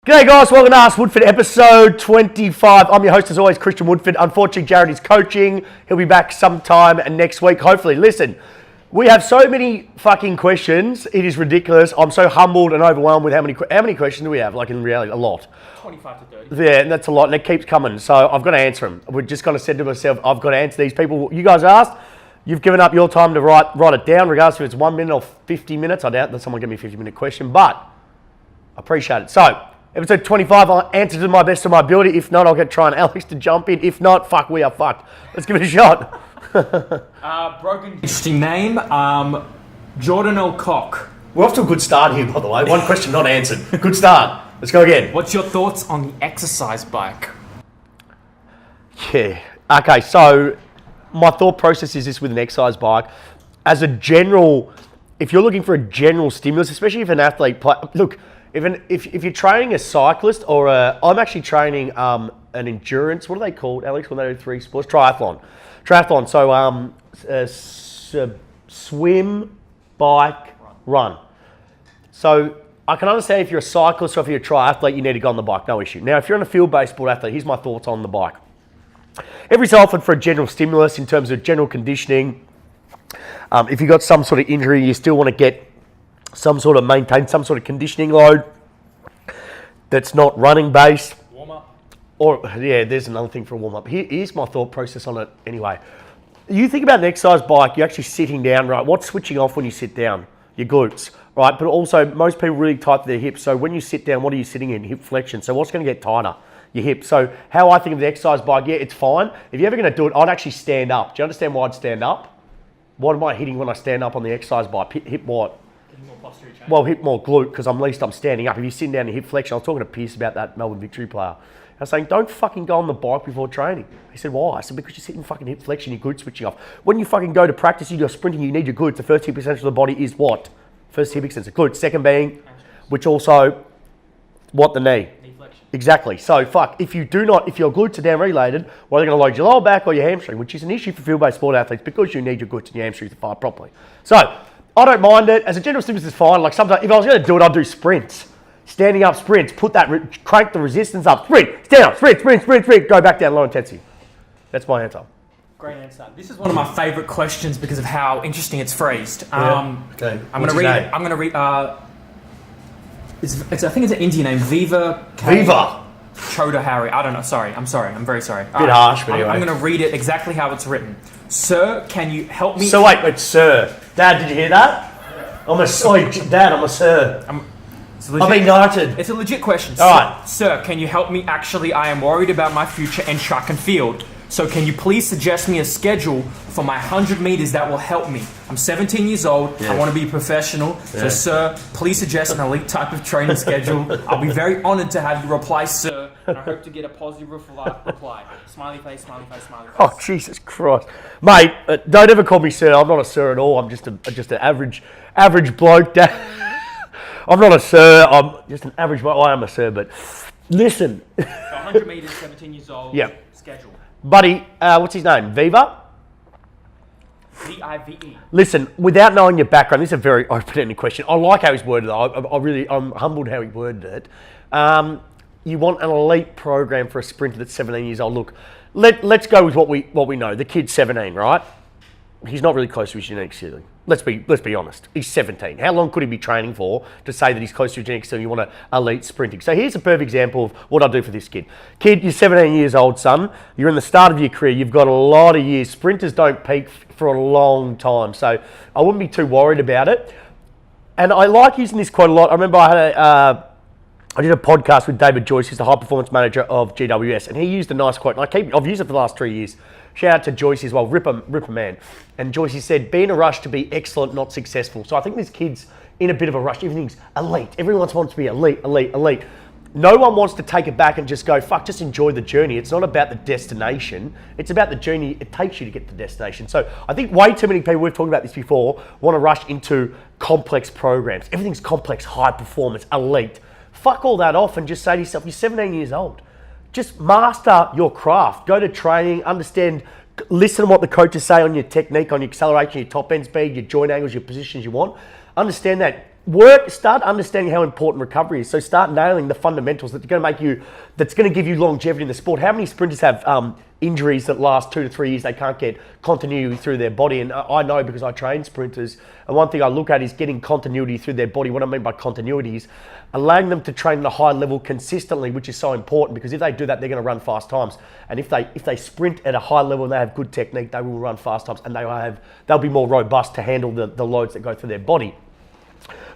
G'day guys, welcome to Ask Woodford episode 25. I'm your host as always, Christian Woodford. Unfortunately, Jared is coaching. He'll be back sometime next week, hopefully. Listen, we have so many fucking questions. It is ridiculous. I'm so humbled and overwhelmed with how many questions do we have? Like in reality, a lot. 25 to 30. Yeah, and that's a lot, and it keeps coming. So I've got to answer them. We're just going to said to myself, I've got to answer these people. You guys asked. You've given up your time to write it down, regardless if it's 1 minute or 50 minutes. I doubt that someone give me a 50-minute question, but I appreciate it. So, episode 25, I'll answer to my best of my ability. If not, I'll get Try and Alex to jump in. If not, fuck, we are fucked. Let's give it a shot. Broken. Interesting name. Jordan O'Cock. We're off to a good start here, by the way. One question not answered. Good start. Let's go again. What's your thoughts on the exercise bike? Yeah. Okay, so my thought process is this with an exercise bike. As a general, if you're looking for a general stimulus, especially if an athlete look, if you're training a cyclist or I'm actually training an endurance. What are they called, Alex? When they do three sports, triathlon. So swim, bike, run. So I can understand if you're a cyclist or if you're a triathlete, you need to go on the bike, no issue. Now, if you're on a field-based sport athlete, here's my thoughts on the bike. Every so often for a general stimulus in terms of general conditioning, if you've got some sort of injury, you still want to get maintain some sort of conditioning load that's not running based. Warm up. Or, yeah, there's another thing for a warm up. Here's my thought process on it anyway. You think about an exercise bike, you're actually sitting down, right? What's switching off when you sit down? Your glutes, right? But also, most people really tighten their hips. So when you sit down, what are you sitting in? Hip flexion. So what's going to get tighter? Your hips. So how I think of the exercise bike, yeah, it's fine. If you're ever going to do it, I'd actually stand up. Do you understand why I'd stand up? What am I hitting when I stand up on the exercise bike? Hip what? Well, hip more glute because I'm standing up. If you're sitting down in hip flexion, I was talking to Pierce about that Melbourne Victory player. I was saying, don't fucking go on the bike before training. He said, why? I said, because you're sitting fucking hip flexion, your glute switching off. When you fucking go to practice, you're sprinting, you need your glutes. The first hip extension of the body is what? First hip extension, glute. Second being, which also, what, the knee? Knee flexion. Exactly. So, if your glutes are down regulated, well, they're going to load your lower back or your hamstring, which is an issue for field-based sport athletes because you need your glutes and your hamstrings to fire properly. So, I don't mind it. As a general stimulus, it's fine. Like sometimes, if I was going to do it, I'd do sprints. Standing up sprints. Crank the resistance up. Sprint. Stand up. Sprint. Go back down low intensity. That's my answer. Great answer. This is one of my favourite questions because of how interesting it's phrased. Okay. I'm going to read. I'm going to read. I think it's an Indian name. Viva Chodahari. I don't know. Sorry. I'm very sorry. A bit harsh, but anyway. I'm going to read it exactly how it's written. Sir, can you help me? So wait, sir. Dad, did you hear that? Dad, I'm a sir. I'm ignited. It's a legit question. All right. Sir, can you help me? Actually, I am worried about my future in track and field. So can you please suggest me a schedule for my 100 meters that will help me? I'm 17 years old. Yeah. I want to be a professional. Yeah. So, sir, please suggest an elite type of training schedule. I'll be very honored to have you reply, sir. And I hope to get a positive reply. Smiley face, smiley face, smiley face. Oh, Jesus Christ. Mate, don't ever call me sir. I'm not a sir at all. I'm just an average bloke. I'm not a sir. I'm just an average bloke. I am a sir, but listen. So 100 meters, 17 years old. Yeah. Schedule. Buddy, what's his name? Viva? V-I-V-E. Listen, without knowing your background, this is a very open-ended question. I like how he's worded it. I'm humbled how he worded it. You want an elite program for a sprinter that's 17 years old. Look, let's go with what we know. The kid's 17, right? He's not really close to his genetic ceiling. Let's be honest. He's 17. How long could he be training for to say that he's close to his genetic ceiling? You want an elite sprinting. So here's a perfect example of what I do for this kid. Kid, you're 17 years old, son. You're in the start of your career. You've got a lot of years. Sprinters don't peak for a long time. So I wouldn't be too worried about it. And I like using this quote a lot. I remember I did a podcast with David Joyce, who's the high performance manager of GWS, and he used a nice quote, and I've used it for the last 3 years. Shout out to Joyce as well, ripper man. And Joyce, he said, be in a rush to be excellent, not successful. So I think this kid's in a bit of a rush. Everything's elite. Everyone wants to be elite. No one wants to take it back and just go, fuck, just enjoy the journey. It's not about the destination. It's about the journey it takes you to get to the destination. So I think way too many people, we've talked about this before, want to rush into complex programs. Everything's complex, high performance, elite. Fuck all that off and just say to yourself, you're 17 years old. Just master your craft. Go to training, understand, listen to what the coaches say on your technique, on your acceleration, your top end speed, your joint angles, your positions you want. Understand that start understanding how important recovery is. So start nailing the fundamentals that's going to give you longevity in the sport. How many sprinters have injuries that last 2 to 3 years? They can't get continuity through their body. And I know because I train sprinters. And one thing I look at is getting continuity through their body. What I mean by continuity is allowing them to train at a high level consistently, which is so important because if they do that, they're going to run fast times. And if they sprint at a high level and they have good technique, they will run fast times and they'll be more robust to handle the loads that go through their body.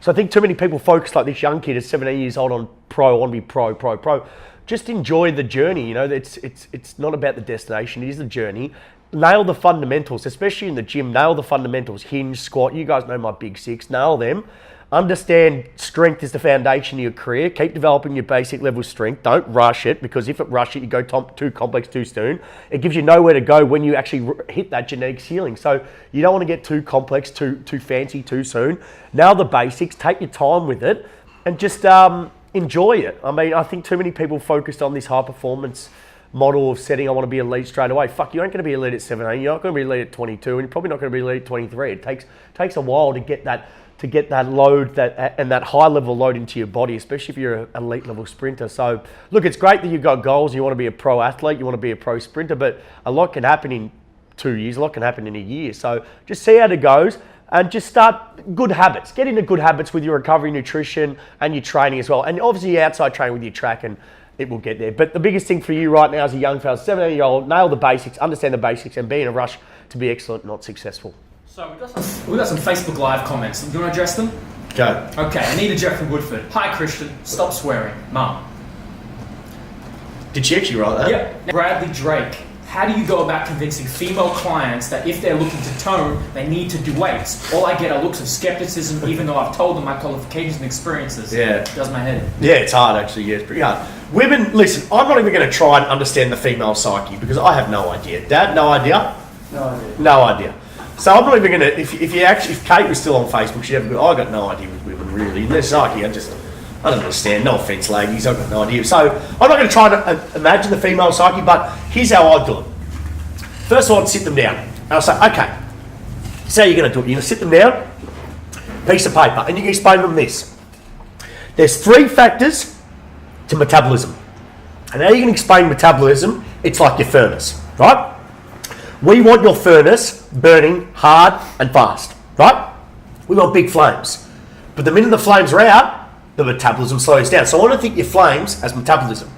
So I think too many people focus like this young kid is 17 years old on pro, I want to be pro. Just enjoy the journey. You know, it's not about the destination, it is the journey. Nail the fundamentals, especially in the gym. Nail the fundamentals, hinge, squat. You guys know my big six. Nail them. Understand strength is the foundation of your career. Keep developing your basic level strength. Don't rush it because if it rush it, you go too complex too soon. It gives you nowhere to go when you actually hit that genetic ceiling. So you don't want to get too complex, too fancy too soon. Nail the basics. Take your time with it and just enjoy it. I mean, I think too many people focused on this high performance model of setting, I want to be elite straight away. Fuck, you ain't going to be elite at 17. You're not going to be elite at 22, and you're probably not going to be elite at 23. It takes a while to get that load and that high level load into your body, especially if you're an elite level sprinter. So look, it's great that you've got goals. You want to be a pro athlete, you want to be a pro sprinter, but a lot can happen in 2 years, a lot can happen in a year. So just see how it goes and just start good habits. Get into good habits with your recovery, nutrition, and your training as well. And obviously your outside training with your track, and it will get there. But the biggest thing for you right now as a young fella, 17-year-old, nail the basics, understand the basics, and be in a rush to be excellent, not successful. So we got some Facebook Live comments. Do you want to address them? Go. Okay, Anita Jeff from Woodford. Hi Christian, stop swearing. Mum. Did she actually write that? Yep. Bradley Drake. How do you go about convincing female clients that if they're looking to tone, they need to do weights? All I get are looks of skepticism, even though I've told them my qualifications and experiences. Yeah. It does my head. Yeah, it's hard actually. Yeah, it's pretty hard. Women, listen, I'm not even going to try and understand the female psyche because I have no idea. Dad, no idea? No idea. No idea. So I'm not even going to, if Kate was still on Facebook, she'd have a good, I got no idea with women really. Their psyche, I don't understand. No offence, ladies, I've got no idea. So I'm not going to try to imagine the female psyche, but here's how I do it. First of all, I'd sit them down. And I'll say, okay, so you're going to do it. You're going to sit them down, piece of paper, and you can explain to them this. There's 3 factors to metabolism. And how you can explain metabolism, it's like your furnace, right? We want your furnace burning hard and fast, right? We want big flames. But the minute the flames are out, the metabolism slows down. So I want to think your flames as metabolism.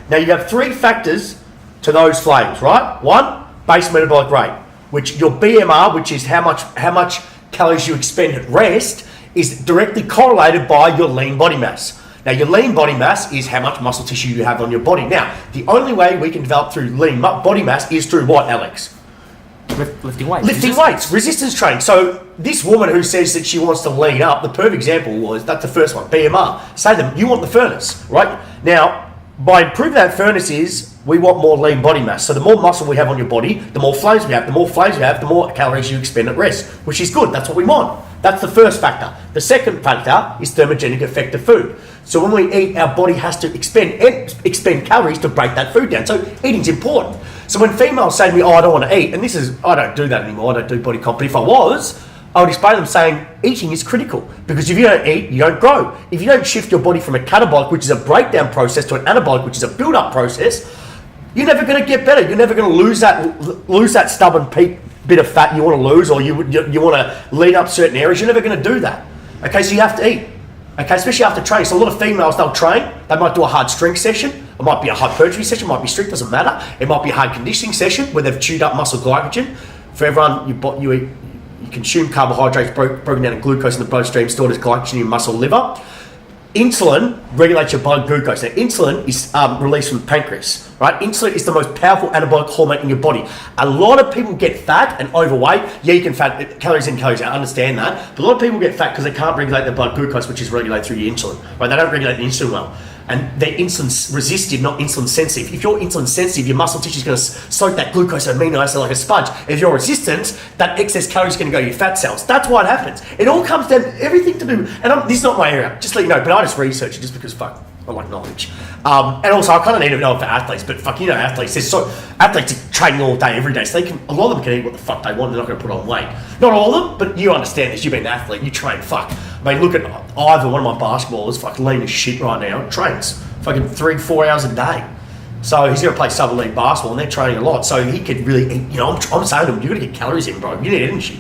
Now you have 3 factors to those flames, right? 1, base metabolic rate, which your BMR, which is how much calories you expend at rest, is directly correlated by your lean body mass. Now, your lean body mass is how much muscle tissue you have on your body. Now, the only way we can develop through lean body mass is through what, Alex? Lifting weights. Lifting weights, resistance training. So this woman who says that she wants to lean up, the perfect example was, that's the first one, BMR. Say to them, you want the furnace, right? Now, by improving that furnace is, we want more lean body mass. So the more muscle we have on your body, the more flames we have. The more flames we have, the more calories you expend at rest, which is good. That's what we want. That's the first factor. The second factor is thermogenic effect of food. So when we eat, our body has to expend calories to break that food down. So eating's important. So when females say to me, oh, I don't want to eat, and I don't do that anymore, I don't do body comp, but if I was, I would explain to them saying eating is critical because if you don't eat, you don't grow. If you don't shift your body from a catabolic, which is a breakdown process, to an anabolic, which is a build-up process, you're never going to get better. You're never going to lose that stubborn bit of fat you want to lose, or you want to lean up certain areas. You're never going to do that. Okay, so you have to eat. Okay, especially after training. So a lot of females, they'll train. They might do a hard strength session. It might be a hypertrophy session. It might be strict. Doesn't matter. It might be a hard conditioning session where they've chewed up muscle glycogen. For everyone, you eat, you consume carbohydrates broken down in glucose in the bloodstream, stored as glycogen in your muscle liver. Insulin regulates your blood glucose. Now, insulin is released from the pancreas, right? Insulin is the most powerful anabolic hormone in your body. A lot of people get fat and overweight. Yeah, you can fat, calories in, calories out, I understand that. But a lot of people get fat because they can't regulate their blood glucose, which is regulated through your insulin, right? They don't regulate the insulin well. And they're insulin resistive, not insulin sensitive. If you're insulin sensitive, your muscle tissue is going to soak that glucose and amino acid like a sponge. If you're resistant, that excess calories is going to go to your fat cells. That's why it happens. It all comes down to everything to do. And this is not my area, just let you know. But I just research it just because fuck. I like knowledge. And also, I kind of need to know it for athletes, but fuck, athletes are training all day, every day, so a lot of them can eat what the fuck they want, they're not going to put on weight. Not all of them, but you understand this, you've been an athlete, you train, fuck. I mean, look at Ivor, one of my basketballers, fucking lean as shit right now, trains fucking 3-4 hours a day. So he's going to play sub elite basketball, and they're training a lot, so he could really eat, I'm saying to him, you've got to get calories in, bro, you need energy.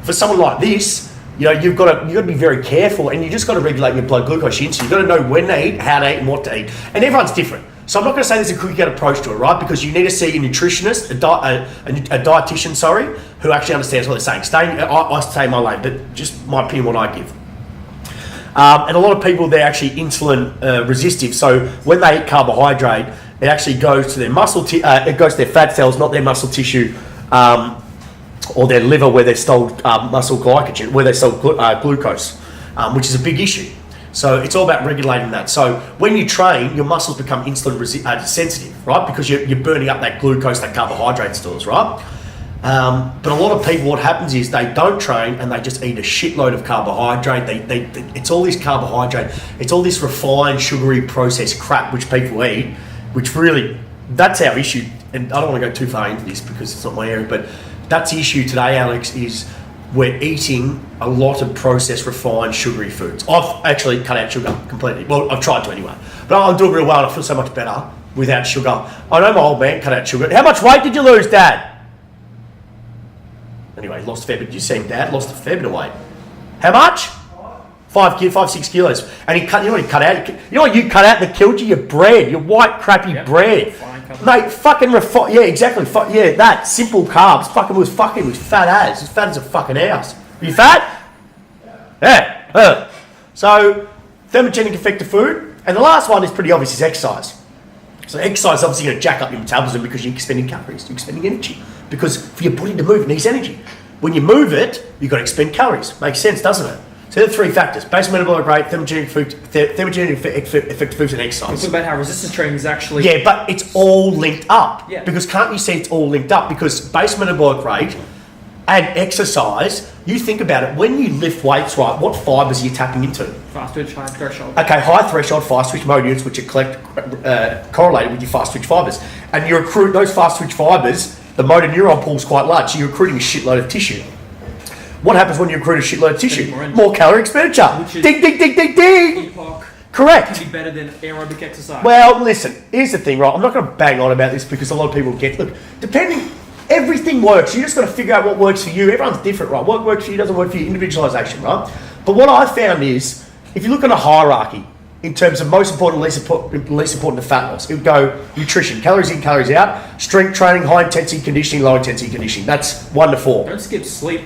For someone like this, you've got to be very careful, and you just got to regulate your blood glucose insulin. You've got to know when to eat, how to eat, and what to eat. And everyone's different. So I'm not going to say there's a cookie-cutter approach to it, right? Because you need to see a nutritionist, a dietitian, who actually understands what they're saying. I stay in my lane, but just my opinion, what I give. And a lot of people, they're actually insulin resistive. So when they eat carbohydrate, it actually goes to their it goes to their fat cells, not their muscle tissue. Or their liver, where they're stored muscle glycogen, where they store glucose, which is a big issue. So it's all about regulating that. So when you train, your muscles become insulin sensitive, right? Because you're burning up that glucose, that carbohydrate stores, right? But a lot of people, what happens is they don't train and they just eat a shitload of carbohydrate. It's all this carbohydrate, it's all this refined, sugary, processed crap which people eat, which really, that's our issue. And I don't want to go too far into this because it's not my area, but that's the issue today, Alex, is we're eating a lot of processed, refined, sugary foods. I've actually cut out sugar completely. Well, I've tried to anyway. But I'm doing real well and I feel so much better without sugar. I know my old man cut out sugar. How much weight did you lose, Dad? Anyway, lost a fair bit. You seen Dad lost a fair bit of weight. How much? 5-6 kilos. And he cut, you know what he cut out? You know what you cut out that killed you? Your bread, your white crappy bread. Mate, fucking yeah, exactly. That simple carbs. Fucking was fat as. As fat as a fucking house. Are you fat? Yeah. So, thermogenic effect of food, and the last one is pretty obvious: is exercise. So, exercise is obviously going to jack up your metabolism because you're expending calories, you're expending energy. Because for your body to move, it needs energy. When you move it, you've got to expend calories. Makes sense, doesn't it? So there are three factors: base metabolic rate, thermogenic effect of foods, and exercise. Talk about how resistance training is actually... Yeah, but it's all linked up. Yeah. Because can't you see it's all linked up? Because base metabolic rate and exercise, you think about it, when you lift weights, right, what fibres are you tapping into? Fast twitch, high threshold. Okay, high threshold, fast twitch motor units, which are correlated with your fast twitch fibres. And you recruit those fast twitch fibres, the motor neuron pool is quite large, so you're recruiting a shitload of tissue. What happens when you recruit a shitload of tissue? More calorie expenditure. Ding, ding, ding, ding, ding. Correct. Can be better than aerobic exercise. Well, listen, here's the thing, right? I'm not going to bang on about this because a lot of people everything works. You just got to figure out what works for you. Everyone's different, right? What works for you doesn't work for you, individualization, right? But what I found is, if you look at a hierarchy, in terms of most important, least important to fat loss, it would go nutrition, calories in, calories out, strength training, high intensity conditioning, low intensity conditioning. That's 1 to 4. Don't skip sleep.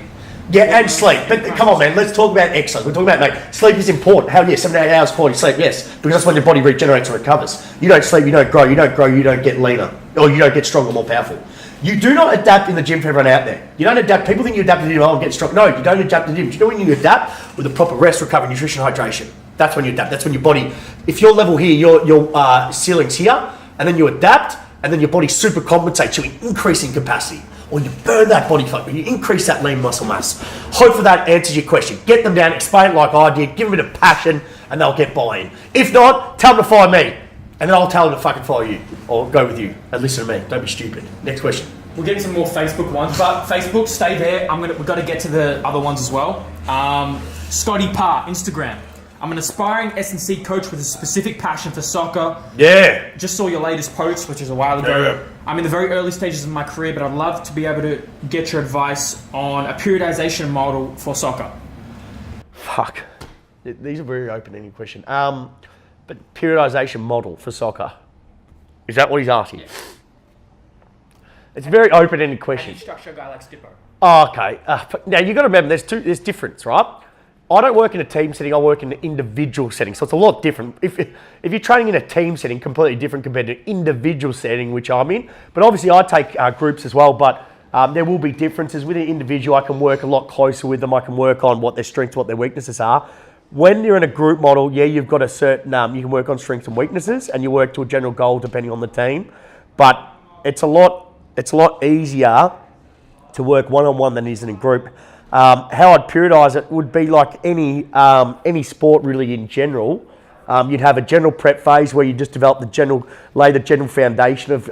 Yeah, and sleep. But come on, man, let's talk about exercise. We're talking about, mate, sleep is important. Hell yes, 7 to 8 hours quality sleep, yes. Because that's when your body regenerates and recovers. You don't sleep, you don't grow. You don't grow, you don't get leaner. Or you don't get stronger, more powerful. You do not adapt in the gym for everyone out there. You don't adapt. People think you adapt in the gym, I'm getting strong. No, you don't adapt in the gym. Do you know when you adapt? With the proper rest, recovery, nutrition, hydration. That's when you adapt. That's when your body, if your level here, your ceiling's here, and then you adapt, and then your body super compensates you in increasing capacity. Or you burn that body fat, you increase that lean muscle mass. Hopefully that answers your question. Get them down, explain it like I did, give them a bit of passion, and they'll get buy-in. If not, tell them to follow me, and then I'll tell them to fucking follow you, or go with you, and listen to me. Don't be stupid. Next question. We're getting some more Facebook ones, but Facebook, stay there. We've got to get to the other ones as well. Scotty Parr, Instagram. I'm an aspiring S&C coach with a specific passion for soccer. Yeah. Just saw your latest post, which is a while ago. Yeah. I'm in the very early stages of my career, but I'd love to be able to get your advice on a periodization model for soccer. Fuck. These are very open-ended questions. But periodization model for soccer. Is that what he's asking? Yeah. It's a very open-ended question. How do you structure a guy like Stippo? Oh, okay. Now, you've got to remember, there's difference, right? I don't work in a team setting, I work in an individual setting. So it's a lot different. If you're training in a team setting, completely different compared to an individual setting, which I'm in. But obviously I take groups as well, but there will be differences. With an individual, I can work a lot closer with them. I can work on what their strengths, what their weaknesses are. When you're in a group model, yeah, you've got a certain, you can work on strengths and weaknesses, and you work to a general goal depending on the team. But it's a lot easier to work one-on-one than it is in a group. How I'd periodise it would be like any sport really in general. You'd have a general prep phase where you just develop lay the general foundation of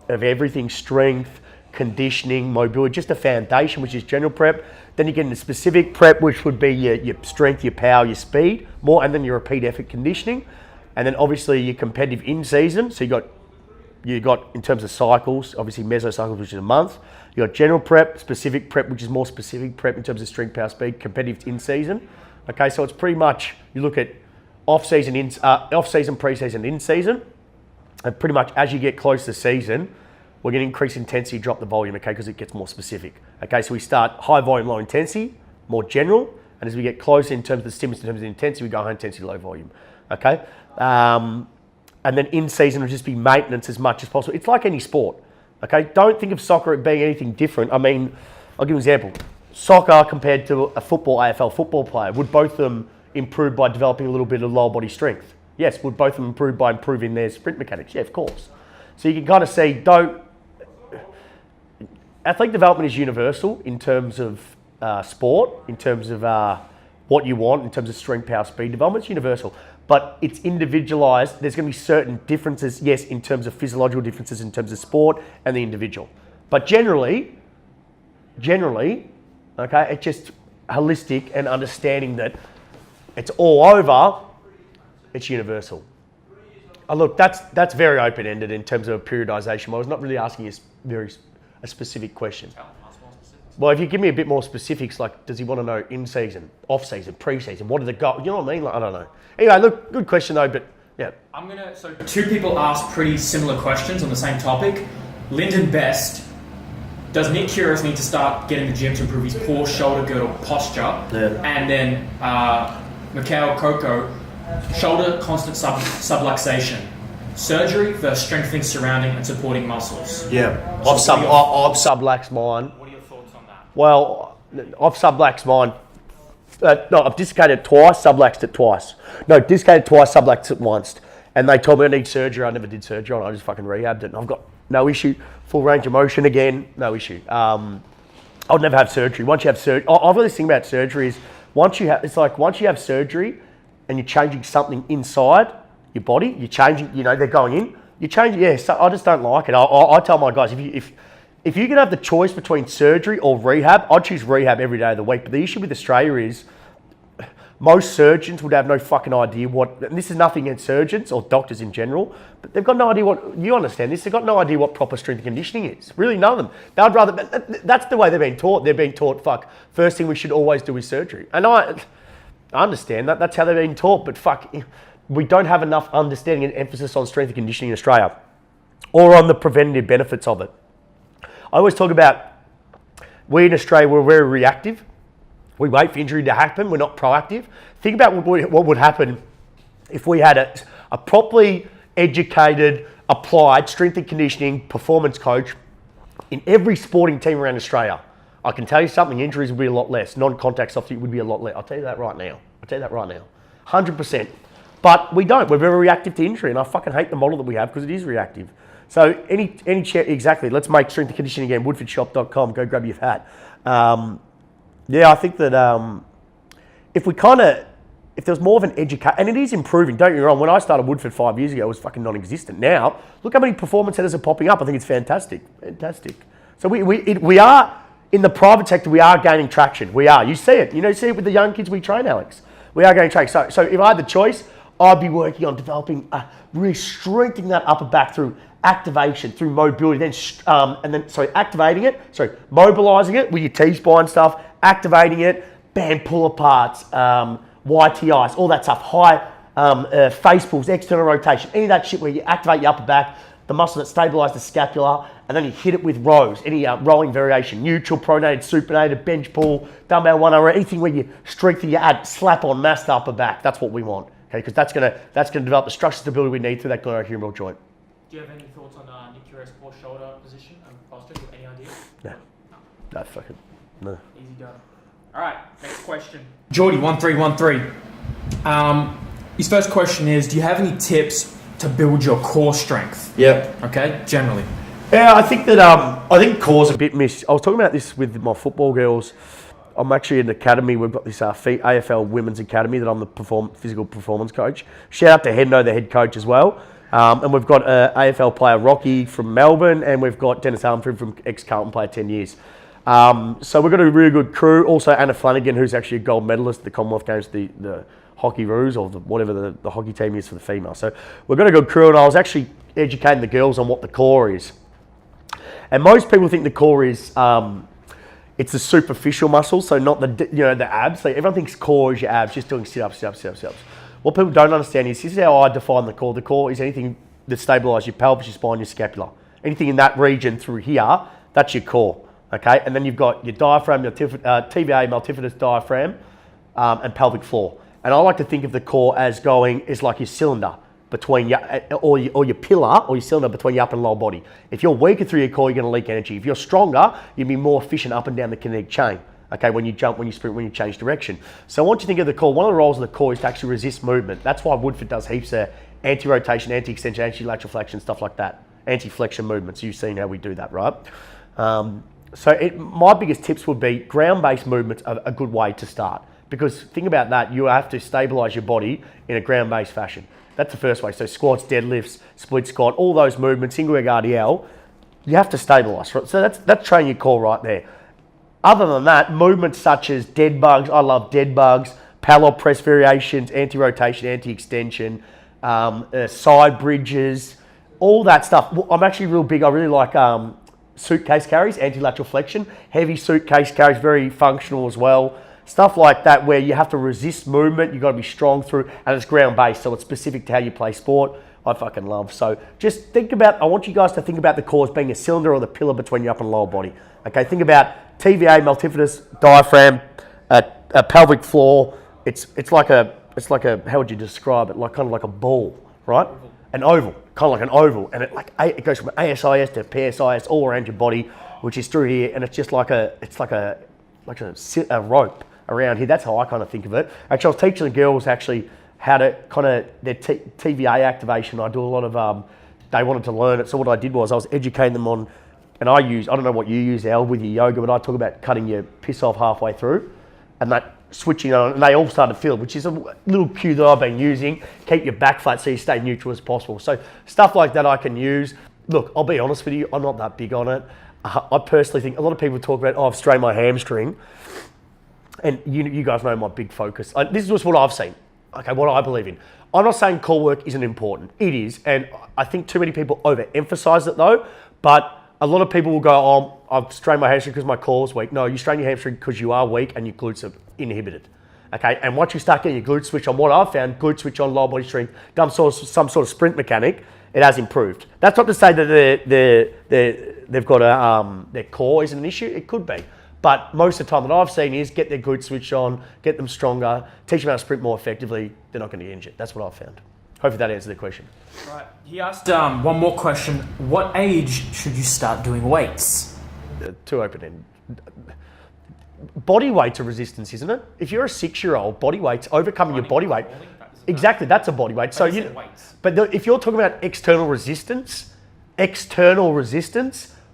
everything: strength, conditioning, mobility, just a foundation, which is general prep. Then you get into specific prep, which would be your strength, your power, your speed, and then your repeat effort conditioning. And then obviously your competitive in-season. So you got in terms of cycles, obviously meso cycles, which is a month. You got general prep, specific prep, which is more specific prep in terms of strength, power, speed, competitive in-season. Okay, so it's pretty much, you look at off-season, pre-season, in-season. And pretty much as you get close to season, we're going to increase intensity, drop the volume, okay, because it gets more specific. Okay, so we start high volume, low intensity, more general, and as we get closer in terms of the stimulus, in terms of the intensity, we go high intensity, low volume, okay? And then in season will just be maintenance as much as possible. It's like any sport, okay? Don't think of soccer as being anything different. I mean, I'll give you an example. Soccer compared to a AFL football player, would both of them improve by developing a little bit of lower body strength? Yes. Would both of them improve by improving their sprint mechanics? Yeah, of course. So you can kind of see, athlete development is universal in terms of sport, in terms of what you want, in terms of strength, power, speed development. It's universal, but it's individualized. There's going to be certain differences, yes, in terms of physiological differences in terms of sport and the individual. But generally, okay, it's just holistic and understanding that it's all over, it's universal. Look, that's very open-ended in terms of periodization. I was not really asking you a specific question. Well, if you give me a bit more specifics, like does he want to know in-season, off-season, pre-season, what are the goals? You know what I mean? Like, I don't know. Anyway, look, good question though, but yeah. So two people asked pretty similar questions on the same topic. Lyndon Best, does Nick Kyrgios need to start getting the gym to improve his poor shoulder girdle posture? Yeah. And then Mikhail Coco, shoulder constant subluxation. Surgery versus strengthening surrounding and supporting muscles. Yeah. I've subluxed mine. What are your thoughts on that? Well, I've subluxed mine. No, I've dislocated twice, subluxed it twice. No, dislocated twice, subluxed it once. And they told me I need surgery. I never did surgery on it. I just fucking rehabbed it. And I've got no issue. Full range of motion again, no issue. I'll never have surgery. Once you have surgery, I've got this thing about surgery is once you have surgery and you're changing something inside your body, you're changing, they're going in, you change it, yeah, so I just don't like it. I tell my guys, if you can have the choice between surgery or rehab, I'd choose rehab every day of the week. But the issue with Australia is most surgeons would have no fucking idea and this is nothing against surgeons or doctors in general, but they've got no idea you understand this, they've got no idea what proper strength and conditioning is. Really none of them. They'd rather, that's the way they've been taught. They're being taught, first thing we should always do is surgery. And I understand that, that's how they've been taught, but we don't have enough understanding and emphasis on strength and conditioning in Australia or on the preventative benefits of it. I always talk about, we in Australia, we're very reactive. We wait for injury to happen, we're not proactive. Think about what would happen if we had a properly educated, applied strength and conditioning performance coach in every sporting team around Australia. I can tell you something, injuries would be a lot less. Non-contact soft would be a lot less. I'll tell you that right now. 100%. But we don't. We're very reactive to injury, and I fucking hate the model that we have because it is reactive. So exactly. Let's make strength and conditioning again. Woodfordshop.com. Go grab your hat. I think that if there was more of an education, and it is improving. Don't get me wrong. When I started Woodford 5 years ago, it was fucking non-existent. Now, look how many performance centers are popping up. I think it's fantastic. So we are in the private sector. We are gaining traction. We are. You see it. You see it with the young kids we train, Alex. We are gaining traction. So if I had the choice, I'd be working on developing, really strengthening that upper back through activation, through mobility, mobilizing it with your T-spine stuff, activating it, band pull aparts, YTIs, all that stuff, high face pulls, external rotation, any of that shit where you activate your upper back, the muscle that stabilizes the scapula, and then you hit it with rows, any rolling variation, neutral, pronated, supinated, bench pull, dumbbell 1 anything where you strengthen, you add slap on mass to upper back. That's what we want, okay? Because that's gonna develop the structural stability we need through that glenohumeral joint. Do you have any thoughts on Nick Kyrgios' poor shoulder position and posture? Any idea? No. Easy done. All right, next question. Geordie 1313. His first question is: do you have any tips to build your core strength? Yeah. Okay, generally. Yeah, I think that core's a bit I was talking about this with my football girls. I'm actually in the academy. We've got this AFL Women's Academy that I'm the physical performance coach. Shout out to Hendo, the head coach as well. And we've got AFL player Rocky from Melbourne, and we've got Dennis Humphrey from ex-Carlton player 10 years. So we've got a really good crew. Also Anna Flanagan, who's actually a gold medalist at the Commonwealth Games, the hockey roos, or whatever the hockey team is for the female. So we've got a good crew, and I was actually educating the girls on what the core is. And most people think the core is it's the superficial muscles, so not the abs. Like everyone thinks core is your abs, just doing sit-ups, sit-ups, sit-ups, sit-ups. What people don't understand is this is how I define the core. The core is anything that stabilises your pelvis, your spine, your scapula. Anything in that region through here, that's your core. Okay, and then you've got your diaphragm, your TVA, multifidus diaphragm, and pelvic floor. And I like to think of the core as like your cylinder between or your pillar or your cylinder between your upper and lower body. If you're weaker through your core, you're going to leak energy. If you're stronger, you'll be more efficient up and down the kinetic chain. Okay, when you jump, when you sprint, when you change direction. So I want you to think of the core. One of the roles of the core is to actually resist movement. That's why Woodford does heaps of anti-rotation, anti-extension, anti-lateral flexion, stuff like that. Anti-flexion movements. You've seen how we do that, right? My biggest tips would be ground-based movements are a good way to start. Because think about that, you have to stabilise your body in a ground-based fashion. That's the first way. So squats, deadlifts, split squat, all those movements, single leg RDL, you have to stabilise. Right? So that's training your core right there. Other than that, movements such as dead bugs, I love dead bugs, parallel press variations, anti-rotation, anti-extension, side bridges, all that stuff. I'm actually real big. I really like suitcase carries, anti-lateral flexion, heavy suitcase carries, very functional as well. Stuff like that where you have to resist movement, you've got to be strong through, and it's ground-based, so it's specific to how you play sport. I fucking love. So just I want you guys to think about the core as being a cylinder or the pillar between your upper and lower body. Okay, think about TVA, multifidus, diaphragm, a pelvic floor. It's like a, how would you describe it? Like kind of like a ball, right? An oval, kind of like an oval. And it goes from ASIS to PSIS all around your body, which is through here, and it's just like a rope around here. That's how I kind of think of it. Actually, I was teaching the girls actually how to kind of their TVA activation. I do a lot of, they wanted to learn it. So what I did was I was educating them on, and I don't know what you use, Al, with your yoga, but I talk about cutting your piss off halfway through and that switching on, and they all started to feel, which is a little cue that I've been using. Keep your back flat so you stay neutral as possible. So stuff like that I can use. Look, I'll be honest with you, I'm not that big on it. I personally think a lot of people talk about, I've strained my hamstring. And you guys know my big focus. This is just what I've seen. Okay, what I believe in. I'm not saying core work isn't important. It is, and I think too many people overemphasize it though. But a lot of people will go, "Oh, I've strained my hamstring because my core is weak." No, you strain your hamstring because you are weak and your glutes are inhibited. Okay, and once you start getting your glute switch on, what I've found, glute switch on, lower body strength, some sort of sprint mechanic, it has improved. That's not to say that they've got their core isn't an issue. It could be. But most of the time that I've seen is get their glute switch on, get them stronger, teach them how to sprint more effectively. They're not going to get injured. That's what I've found. Hopefully that answered the question. Right. He asked one more question. What age should you start doing weights? Too open-ended. Body weight's a resistance, isn't it? If you're a 6-year-old, body weight's overcoming your body weight. Exactly, that's a body weight. So if you're talking about external resistance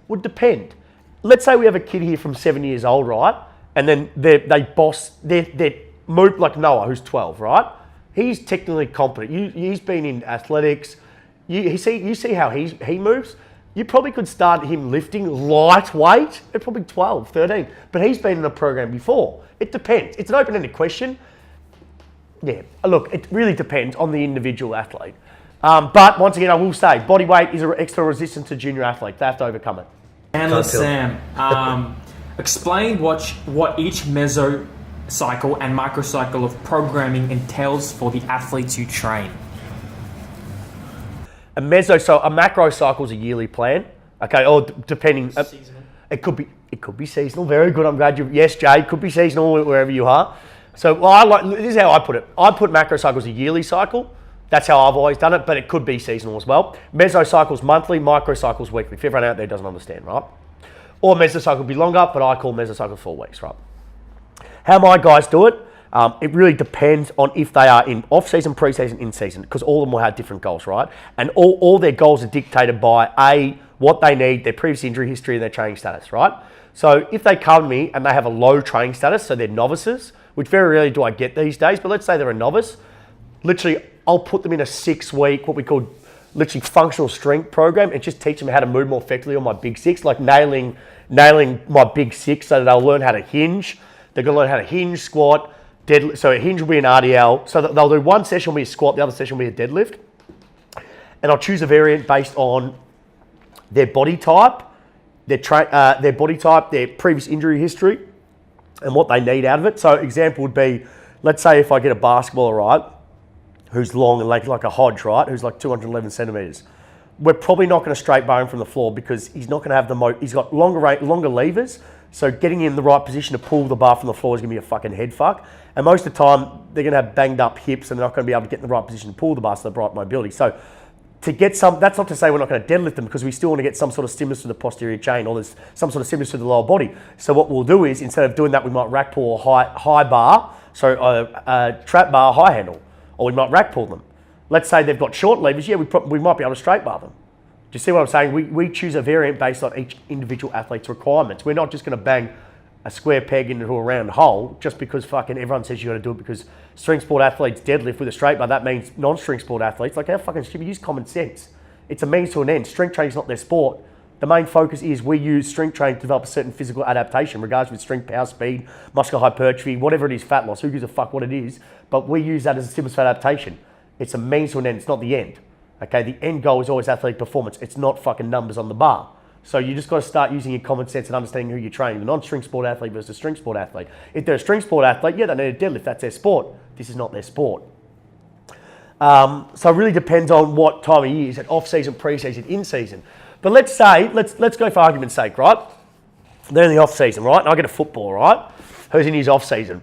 would depend. Let's say we have a kid here from 7 years old, right? And then they move like Noah, who's 12, right? He's technically competent. He's been in athletics. You see how he moves? You probably could start him lifting lightweight at probably 12, 13. But he's been in a program before. It depends. It's an open-ended question. Yeah, look, it really depends on the individual athlete. But once again, I will say, body weight is an external resistance to junior athletes. They have to overcome it. And Sam, explain what each mesocycle and microcycle of programming entails for the athletes you train. A macro cycle is a yearly plan. Okay, or depending. Seasonal. It could be seasonal. Very good. I'm glad you. Yes, Jay. It could be seasonal wherever you are. So this is how I put it. I put macro cycle as a yearly cycle. That's how I've always done it, but it could be seasonal as well. Mesocycles monthly, microcycles weekly. If everyone out there doesn't understand, right? Or mesocycle would be longer, but I call mesocycle 4 weeks, right? How my guys do it, it really depends on if they are in off-season, pre-season, in-season, because all of them will have different goals, right? And all their goals are dictated by what they need, their previous injury history, and their training status, right? So if they come to me and they have a low training status, so they're novices, which very rarely do I get these days, but let's say they're a novice, literally I'll put them in a 6-week, what we call literally functional strength program, and just teach them how to move more effectively on my big six, like nailing my big six so that they'll learn how to hinge. They're going to learn how to hinge, squat, deadlift. So a hinge will be an RDL. So that they'll do one session will be a squat, the other session will be a deadlift. And I'll choose a variant based on their body type, their previous injury history, and what they need out of it. So example would be, let's say if I get a basketballer, right, who's long and like a Hodge, right, who's like 211 centimeters. We're probably not going to straight bar him from the floor because he's not going to have he's got longer levers. So getting in the right position to pull the bar from the floor is going to be a fucking head fuck. And most of the time, they're going to have banged up hips and they're not going to be able to get in the right position to pull the bar so the right mobility. So to get that's not to say we're not going to deadlift them because we still want to get some sort of stimulus to the posterior chain or there's some sort of stimulus to the lower body. So what we'll do is instead of doing that, we might rack pull a high bar, so a trap bar, high handle, or we might rack pull them. Let's say they've got short levers, yeah, we might be able to straight bar them. Do you see what I'm saying? We choose a variant based on each individual athlete's requirements. We're not just going to bang a square peg into a round hole just because fucking everyone says you got to do it because string sport athletes deadlift with a straight bar. That means non-string sport athletes, like how fucking stupid, use common sense. It's a means to an end. Strength training is not their sport. The main focus is we use strength training to develop a certain physical adaptation, regardless of strength, power, speed, muscular hypertrophy, whatever it is, fat loss, who gives a fuck what it is, but we use that as a stimulus for adaptation. It's a means to an end, it's not the end. Okay, the end goal is always athletic performance. It's not fucking numbers on the bar. So you just got to start using your common sense and understanding who you're training. The non-string sport athlete versus string sport athlete. If they're a string sport athlete, yeah, they need a deadlift. That's their sport. This is not their sport. So it really depends on what time of year. Is it off-season, pre-season, in-season? But let's say, let's go for argument's sake, right? They're in the off-season, right? And I get a footballer, right? Who's in his off-season.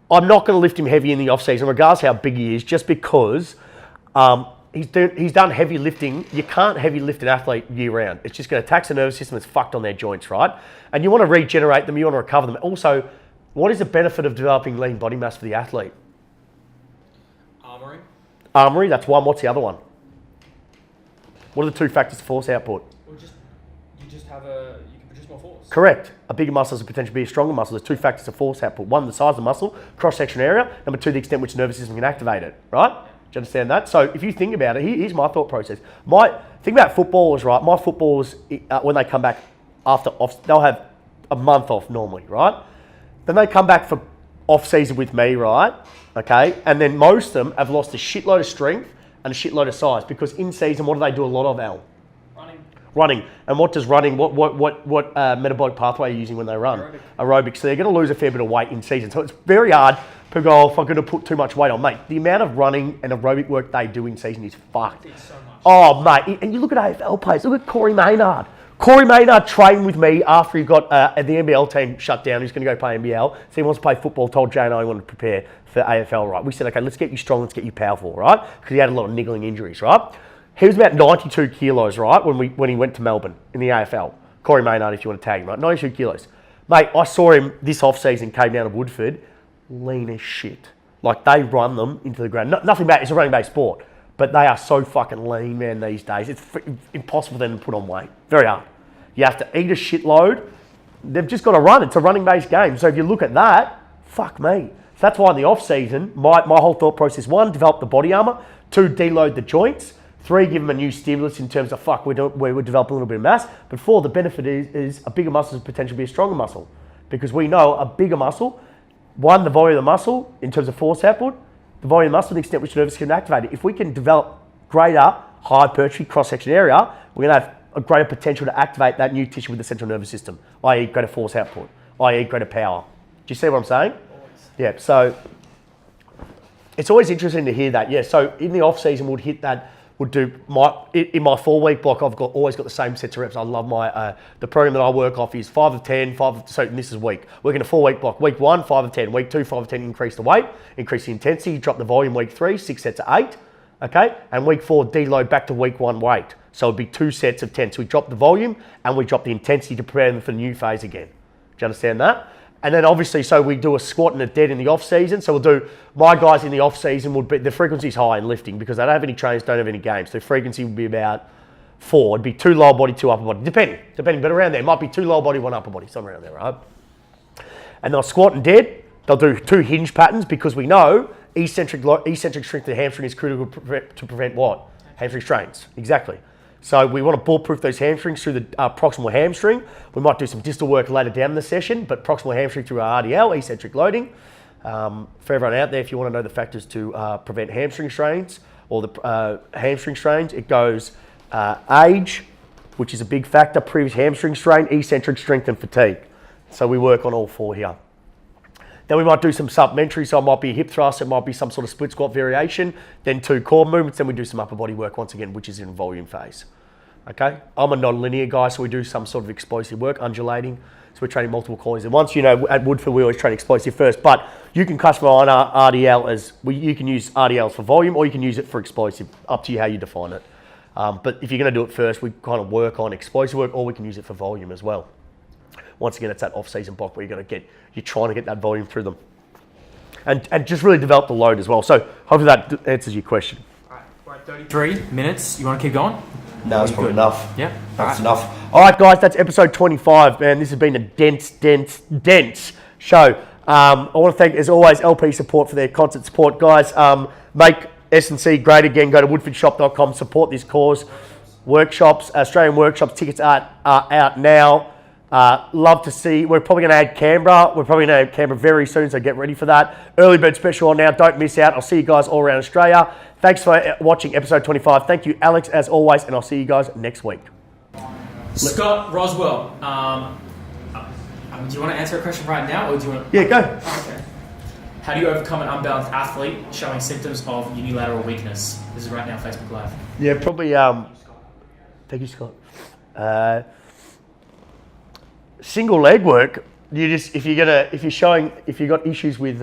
I'm not going to lift him heavy in the off-season, regardless how big he is, just because he's done heavy lifting. You can't heavy lift an athlete year round. It's just going to tax the nervous system. It's fucked on their joints, right? And you want to regenerate them. You want to recover them. Also, what is the benefit of developing lean body mass for the athlete? Armory, that's one. What's the other one? What are the two factors to force output? Well, you can produce more force. Correct. A bigger muscle has the potential to be a stronger muscle. There's two factors to force output. One, the size of the muscle, cross-section area. Number two, the extent which the nervous system can activate it, right? Do you understand that? So if you think about it, here's my thought process. Think about footballers, right? My footballers, when they come back after off, they'll have a month off normally, right? Then they come back for off-season with me, right? Okay, and then most of them have lost a shitload of strength and a shitload of size because in season, what do they do a lot of, Al? Running. And what does running, what metabolic pathway are you using when they run? Aerobic. So they're going to lose a fair bit of weight in season. So it's very hard. People go, oh, if I'm going to put too much weight on. Mate, the amount of running and aerobic work they do in season is fucked. It's so much. Oh, mate. And you look at AFL players. Look at Corey Maynard. Corey Maynard trained with me after he got the NBL team shut down. He's going to go play NBL. So he wants to play football. Told Jay and I wanted to prepare for AFL, right? We said, okay, let's get you strong. Let's get you powerful, right? Because he had a lot of niggling injuries, right? He was about 92 kilos, right, when he went to Melbourne in the AFL. Corey Maynard, if you want to tag him, right? 92 kilos. Mate, I saw him this off-season, came down to Woodford, lean as shit. Like, they run them into the ground. Nothing bad, it's a running-based sport. But they are so fucking lean, man, these days. It's impossible for them to put on weight. Very hard. You have to eat a shitload. They've just got to run. It's a running-based game. So if you look at that, fuck me. So that's why in the off-season, my whole thought process, one, develop the body armour. Two, deload the joints. Three, give them a new stimulus in terms of, we're developing a little bit of mass. But four, the benefit is a bigger muscle is potentially be a stronger muscle. Because we know a bigger muscle, one, the volume of the muscle in terms of force output, the volume of the muscle, the extent which the nervous system can activate it. If we can develop greater high hypertrophy cross-section area, we're going to have a greater potential to activate that new tissue with the central nervous system, i.e. greater force output, i.e. greater power. Do you see what I'm saying? Always. Yeah, so it's always interesting to hear that. Yeah, so in the off-season, we'd hit that. Would do in my 4-week block. I've always got the same sets of reps. I love my the program that I work off is 5 of 10, 5 of, so this is week. Working a 4-week block. Week 1, 5 of 10. Week 2, 5 of 10. Increase the weight, increase the intensity, drop the volume. Week 3, 6 sets of 8. Okay, and week 4 deload back to week 1 weight. So it'd be 2 sets of 10. So we drop the volume and we drop the intensity to prepare them for the new phase again. Do you understand that? And then obviously, so we do a squat and a dead in the off season. So we'll do, my guys in the off season would be, the frequency's high in lifting because they don't have any trainers, don't have any games. So frequency would be about 4. It'd be 2 lower body, 2 upper body, depending, but around there. It might be 2 lower body, 1 upper body, somewhere around there, right? And they'll squat and dead. They'll do 2 hinge patterns because we know eccentric strength of the hamstring is critical to prevent what? Hamstring strains, exactly. So we want to bulletproof those hamstrings through the proximal hamstring. We might do some distal work later down in the session, but proximal hamstring through our RDL, eccentric loading. For everyone out there, if you want to know the factors to prevent hamstring strains or the hamstring strains, it goes age, which is a big factor, previous hamstring strain, eccentric strength and fatigue. So we work on all 4 here. Then we might do some supplementary, so it might be a hip thrust, it might be some sort of split squat variation, then 2 core movements, then we do some upper body work once again, which is in volume phase. Okay, I'm a non-linear guy, so we do some sort of explosive work, undulating, so we're training multiple callings at once. You know, at Woodford we always train explosive first, but you can customize our RDL as, you can use RDLs for volume or you can use it for explosive, up to you how you define it. But if you're going to do it first, we kind of work on explosive work or we can use it for volume as well. Once again, it's that off-season block where you're trying to get that volume through them. And just really develop the load as well. So hopefully that answers your question. All right, 33 minutes. You want to keep going? No, it's probably enough. Yeah. That's enough. All right, guys, that's episode 25, man. This has been a dense show. I want to thank, as always, LP Support for their constant support. Guys, make S&C great again. Go to woodfordshop.com, support this cause. Workshops, Australian workshops, tickets are out now. Love to see. We're probably going to add Canberra. We're probably going to add Canberra very soon, so get ready for that. Early bird special on now. Don't miss out. I'll see you guys all around Australia. Thanks for watching episode 25. Thank you, Alex, as always, and I'll see you guys next week. Scott Roswell, do you want to answer a question right now, or do you want to... Yeah, go. Okay. How do you overcome an unbalanced athlete showing symptoms of unilateral weakness? This is right now, Facebook Live. Yeah, probably. Thank you, Scott. Single leg work. If you've got issues with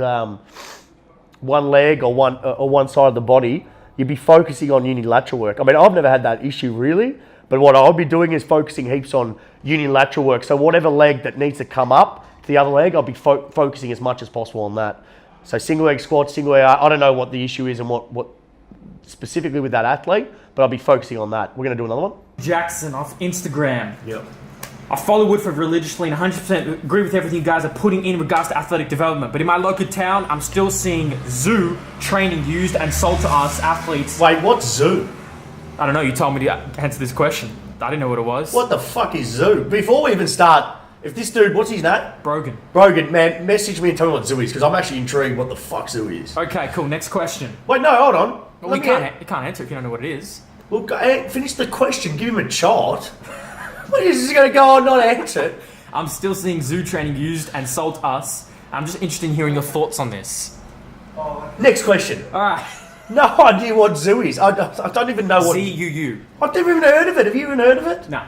one leg or one side of the body, you'd be focusing on unilateral work. I mean, I've never had that issue really, but what I'll be doing is focusing heaps on unilateral work. So whatever leg that needs to come up to the other leg, I'll be focusing as much as possible on that. So single leg squats, single leg. I don't know what the issue is and what specifically with that athlete, but I'll be focusing on that. We're going to do another one. Jackson off Instagram. Yep. I follow Woodford religiously and 100% agree with everything you guys are putting in regards to athletic development. But in my local town, I'm still seeing zoo training used and sold to us athletes. Wait, what's zoo? I don't know. You told me to answer this question. I didn't know what it was. What the fuck is zoo? Before we even start, if this dude, what's his name? Brogan, man, message me and tell me what zoo is, because I'm actually intrigued what the fuck zoo is. Okay, cool. Next question. Wait, no, hold on. Well, you can't answer if you don't know what it is. Well, finish the question. Give him a chart. What is he going to go on not answer it? I'm still seeing zoo training used and sold to us. I'm just interested in hearing your thoughts on this. Next question. All right. No idea what zoo is. I don't even know what... ZUU. I've never even heard of it. Have you even heard of it? No.